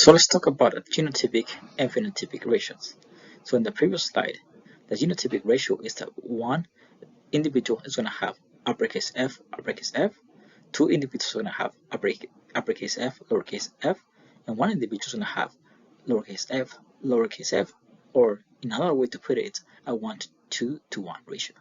So let's talk about the genotypic and phenotypic ratios. So in the previous slide, the genotypic ratio is that one individual is going to have uppercase F, two individuals are going to have uppercase F, lowercase f, and one individual is going to have lowercase f, or in another way to put it, it's a 1 to 2 to 1 ratio.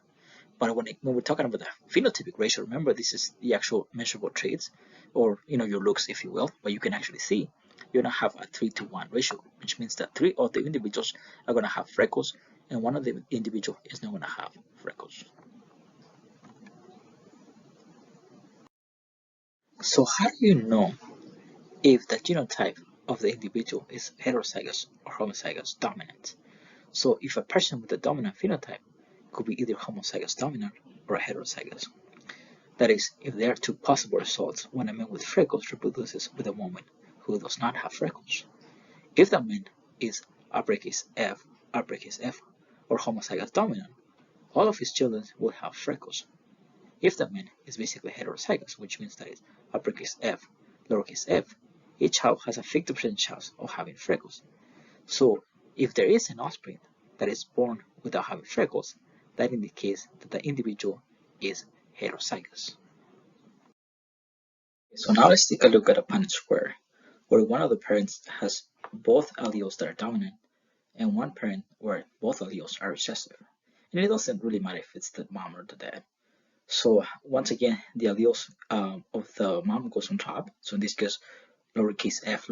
But when we're talking about the phenotypic ratio, remember this is the actual measurable traits, or your looks, if you will, but you can actually see you're gonna have a 3 to 1 ratio, which means that 3 of the individuals are gonna have freckles, and one of the individual is not gonna have freckles. So how do you know if the genotype of the individual is heterozygous or homozygous dominant? So if a person with a dominant phenotype could be either homozygous dominant or heterozygous. That is, if there are two possible results when a man with freckles reproduces with a woman who does not have freckles. If the man is uppercase F, or homozygous dominant, all of his children will have freckles. If the man is basically heterozygous, which means that it's uppercase F, lowercase f, each child has a 50% chance of having freckles. So if there is an offspring that is born without having freckles, that indicates that the individual is heterozygous. So now let's take a look at a Punnett square, where one of the parents has both alleles that are dominant, and one parent where both alleles are recessive. And it doesn't really matter if it's the mom or the dad. So once again, the alleles of the mom goes on top. So in this case, lowercase f,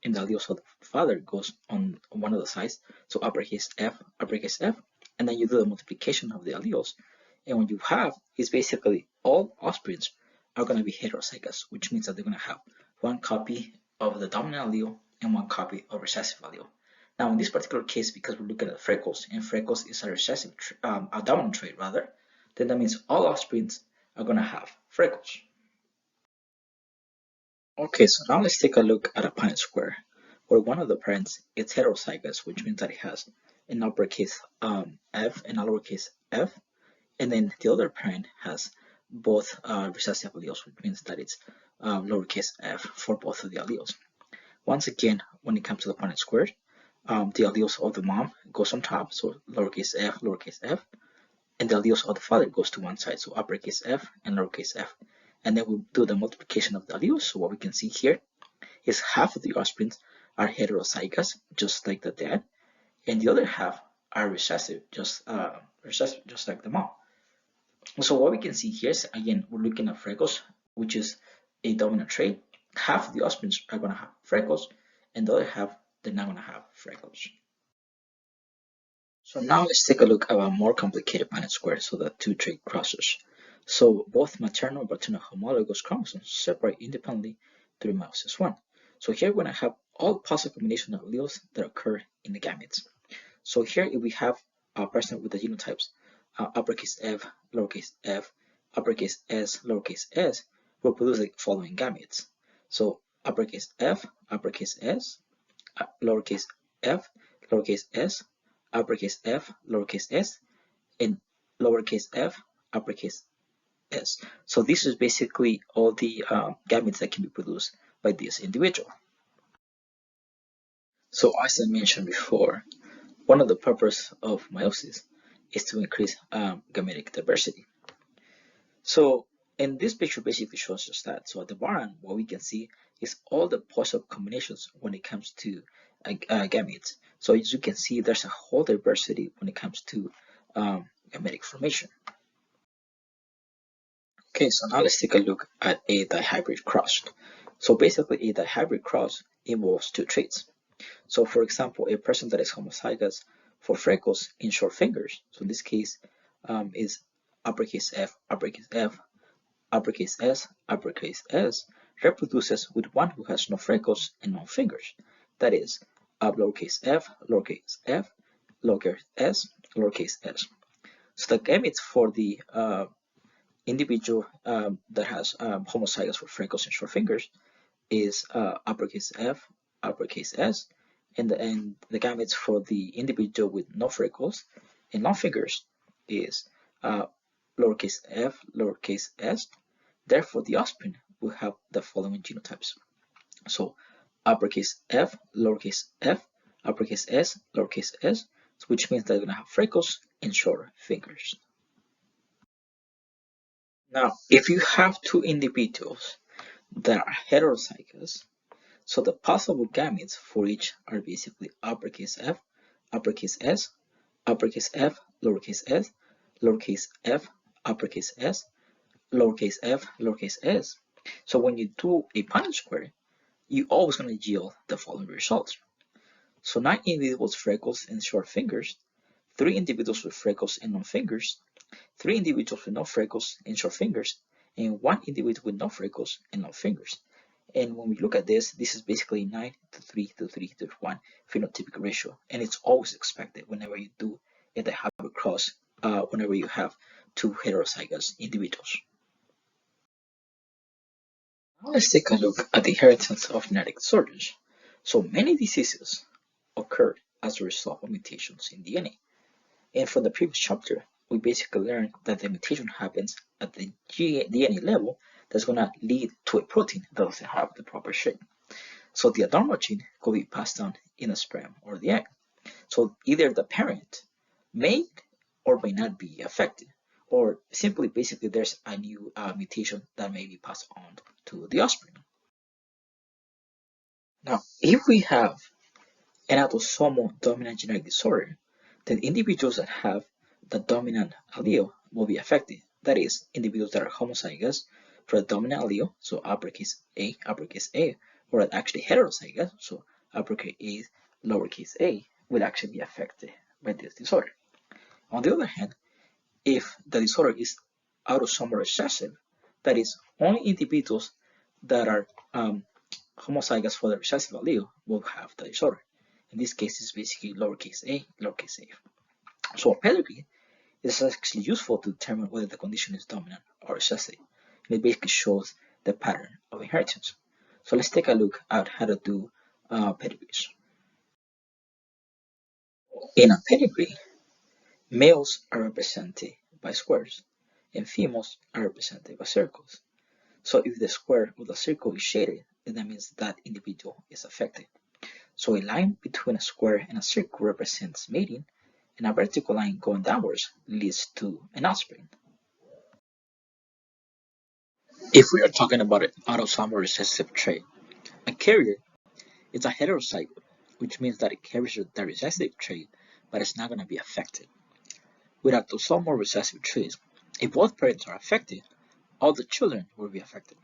and the alleles of the father goes on one of the sides. So uppercase f, and then you do the multiplication of the alleles. And what you have is basically all offsprings are going to be heterozygous, which means that they're going to have one copy of the dominant allele and one copy of recessive allele. Now, in this particular case, because we're looking at freckles, and freckles is a recessive, a dominant trait rather, then that means all offsprings are going to have freckles. Okay, so now let's take a look at a Punnett square, where one of the parents is heterozygous, which means that it has an uppercase f and a lowercase f, and then the other parent has both recessive alleles, which means that it's lowercase f for both of the alleles. Once again, when it comes to the Punnett square, the alleles of the mom goes on top, so lowercase f, and the alleles of the father goes to one side, so uppercase f and lowercase f. And then we'll do the multiplication of the alleles. So what we can see here is half of the offsprings are heterozygous, just like the dad, and the other half are recessive, just like the mom. So what we can see here is, again, we're looking at freckles, which is a dominant trait. Half of the offspring are going to have freckles, and the other half, they're not going to have freckles. So now let's take a look at a more complicated Punnett square, so the two trait crosses. So both maternal and paternal homologous chromosomes separate independently through meiosis 1. So here we're going to have all possible combinations of alleles that occur in the gametes. So here if we have a person with the genotypes uppercase F, uppercase S, lowercase s, will produce the following gametes. So uppercase F, uppercase S, lowercase f, lowercase s, uppercase f, lowercase s, and lowercase f, uppercase s. So this is basically all the gametes that can be produced by this individual. So as I mentioned before, one of the purposes of meiosis is to increase gametic diversity. So, and this picture basically shows us that. So at the bottom, what we can see is all the possible combinations when it comes to gametes. So as you can see, there's a whole diversity when it comes to gametic formation. Okay, so now let's take a look at a dihybrid cross. So basically, a dihybrid cross involves two traits. So for example, a person that is homozygous for freckles in short fingers, so in this case is uppercase F, uppercase S, reproduces with one who has no freckles and no fingers. That is lowercase f, lowercase s, lowercase s. So the gametes for the individual that has homozygous for freckles and short fingers is uppercase F, uppercase S, and the gametes for the individual with no freckles and no fingers is lowercase f, lowercase s. Therefore, the offspring will have the following genotypes. So uppercase F, lowercase f, uppercase S, lowercase s, which means they're going to have freckles and short fingers. Now, if you have two individuals that are heterozygous, so the possible gametes for each are basically uppercase F, uppercase S, uppercase F, lowercase s, lowercase f, uppercase s, lowercase f, lowercase s. So when you do a Punnett square, you're always going to yield the following results. So 9 individuals with freckles and short fingers, 3 individuals with freckles and long fingers, 3 individuals with no freckles and short fingers, and 1 individual with no freckles and long fingers. And when we look at this, this is basically 9 to 3 to 3 to 1 phenotypic ratio, and it's always expected whenever you do a dihaploid cross, whenever you have two heterozygous individuals. Now let's take a look at the inheritance of genetic disorders. So many diseases occur as a result of mutations in DNA. And from the previous chapter, we basically learned that the mutation happens at the DNA level that's going to lead to a protein that doesn't have the proper shape. So the abnormal gene could be passed down in the sperm or the egg. So either the parent may or may not be affected, or simply basically there's a new mutation that may be passed on to the offspring. Now, if we have an autosomal dominant genetic disorder, then individuals that have the dominant allele will be affected. That is, individuals that are homozygous for the dominant allele, so uppercase A, or actually heterozygous, so uppercase A, lowercase a, will actually be affected by this disorder. On the other hand, if the disorder is autosomal recessive, that is, only individuals that are homozygous for the recessive allele will have the disorder. In this case, it's basically lowercase a, lowercase a. So a pedigree is actually useful to determine whether the condition is dominant or recessive. And it basically shows the pattern of inheritance. So let's take a look at how to do pedigrees. In a pedigree, males are represented by squares and females are represented by circles. So if the square or the circle is shaded, then that means that individual is affected. So a line between a square and a circle represents mating, and a vertical line going downwards leads to an offspring. If we are talking about an autosomal recessive trait, a carrier is a heterozygote, which means that it carries the recessive trait, but it's not going to be affected. With autosomal recessive traits, if both parents are affected, all the children will be affected.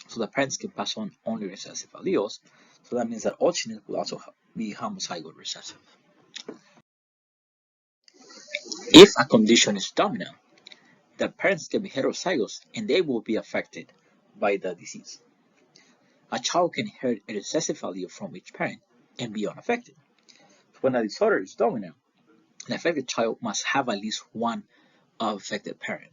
So the parents can pass on only recessive alleles, so that means that all children will also be homozygote recessive. If a condition is dominant, the parents can be heterozygous and they will be affected by the disease. A child can inherit a recessive allele from each parent and be unaffected. When a disorder is dominant, an affected child must have at least one affected parent.